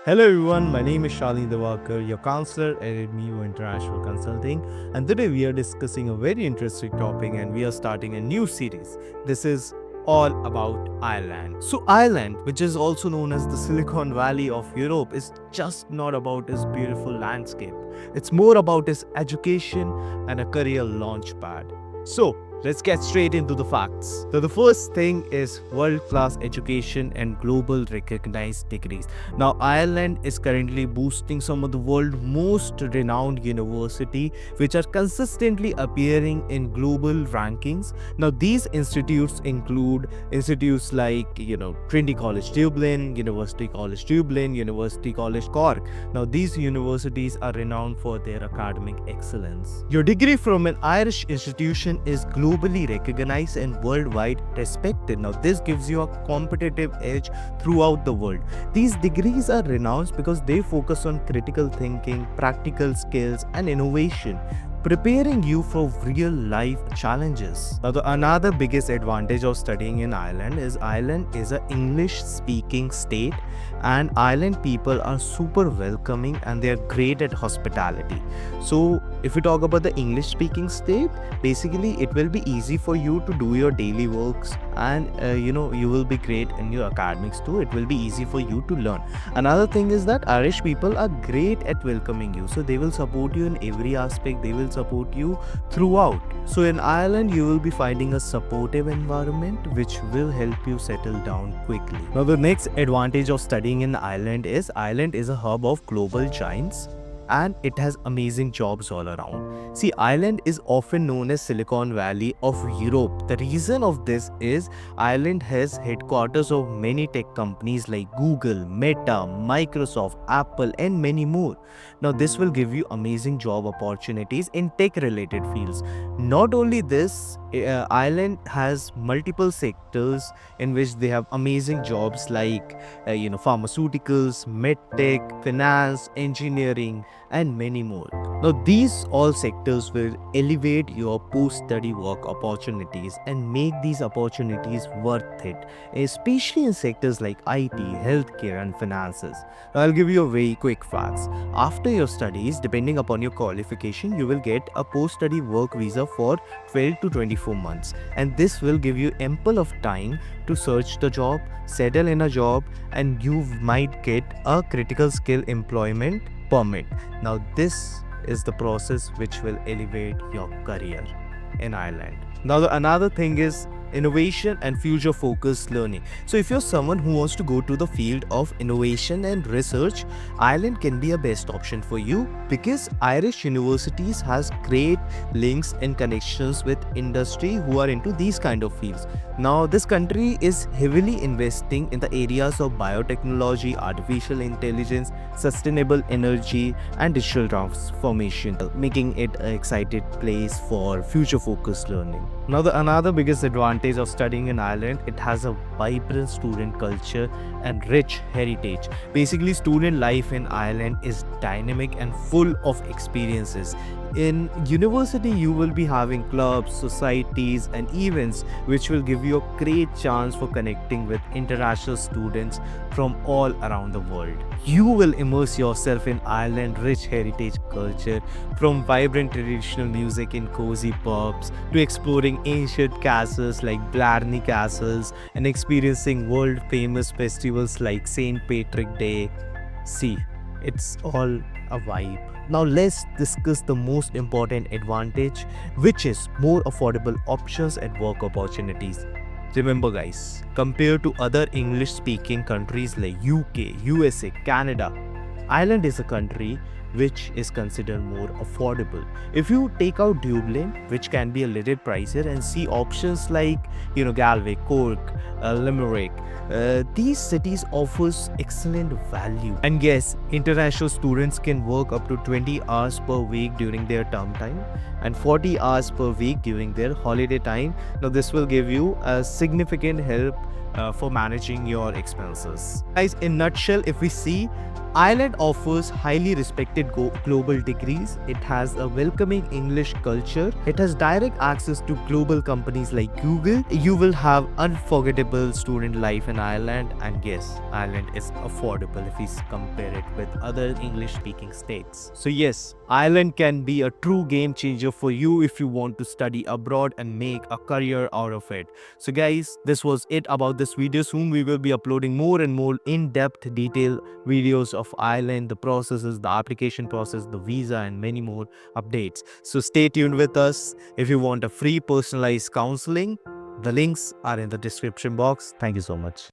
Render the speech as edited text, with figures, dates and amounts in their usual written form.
Hello everyone, my name is Shalini Devakar, your counselor at Admio International Consulting, and today we are discussing a very interesting topic and we are starting a new series. This is all about Ireland. So Ireland, which is also known as the Silicon Valley of Europe, is just not about its beautiful landscape. It's more about its education and a career launchpad. So, let's get straight into the facts. So, the first thing is world class education and global recognized degrees. Now, Ireland is currently boosting some of the world's most renowned universities, which are consistently appearing in global rankings. Now, these institutes include institutes like, Trinity College Dublin, University College Dublin, University College Cork. Now, these universities are renowned for their academic excellence. Your degree from an Irish institution is globally recognized and worldwide respected. Now, this gives you a competitive edge throughout the world. These degrees are renowned because they focus on critical thinking, practical skills, and innovation, preparing you for real life challenges. Now, another biggest advantage of studying in Ireland is an English speaking state, and Ireland people are super welcoming and they are great at hospitality. So, if we talk about the English speaking state, basically it will be easy for you to do your daily works, and you will be great in your academics too. It will be easy for you to learn. Another thing is that Irish people are great at welcoming you, so they will support you in every aspect, they will support you throughout. So in Ireland, you will be finding a supportive environment which will help you settle down quickly. Now, the next advantage of studying in Ireland is a hub of global giants and it has amazing jobs all around. See, Ireland is often known as Silicon Valley of Europe. The reason of this is Ireland has headquarters of many tech companies like Google, Meta, Microsoft, Apple, and many more. Now, this will give you amazing job opportunities in tech related fields. Not only this, Ireland has multiple sectors in which they have amazing jobs like pharmaceuticals, medtech, finance, engineering, and many more. Now, these all sectors will elevate your post-study work opportunities and make these opportunities worth it, especially in sectors like IT, healthcare, and finances. Now, I'll give you a very quick facts. After your studies, depending upon your qualification, you will get a post-study work visa for 12 to 24 months, and this will give you ample of time to search the job, settle in a job, and you might get a critical skill employment permit. Now, this is the process which will elevate your career in Ireland. Now, another thing is innovation and future focused learning. So, if you're someone who wants to go to the field of innovation and research, Ireland can be a best option for you because Irish universities has great links and connections with industry who are into these kind of fields. Now, this country is heavily investing in the areas of biotechnology, artificial intelligence, sustainable energy, and digital transformation, making it an excited place for future focused learning. Now, another biggest advantage of studying in Ireland, it has a vibrant student culture and rich heritage. Basically, student life in Ireland is dynamic and full of experiences. In university, you will be having clubs, societies, and events which will give you a great chance for connecting with international students from all around the world. You will immerse yourself in Ireland's rich heritage culture, from vibrant traditional music in cozy pubs to exploring ancient castles like Blarney Castles and experiencing world famous festivals like St. Patrick's Day. See, it's all a vibe. Now, let's discuss the most important advantage, which is more affordable options and work opportunities. Remember, guys, compared to other English speaking countries like UK, USA, Canada, Ireland is a country which is considered more affordable. If you take out Dublin, which can be a little pricier, and see options like Galway, Cork, Limerick, these cities offers excellent value. And yes, international students can work up to 20 hours per week during their term time and 40 hours per week during their holiday time. Now, this will give you a significant help for managing your expenses. Guys, in nutshell, if we see, Ireland offers highly respected global degrees. It has a welcoming English culture. It has direct access to global companies like Google. You will have unforgettable student life in Ireland, and yes, Ireland is affordable if we compare it with other English speaking states. So yes, Ireland can be a true game changer for you if you want to study abroad and make a career out of it. So guys, this was it about this video. Soon we will be uploading more and more in-depth detailed videos of Ireland, the processes, the application process, the visa, and many more updates. So stay tuned with us. If you want a free personalized counseling, the links are in the description box. Thank you so much.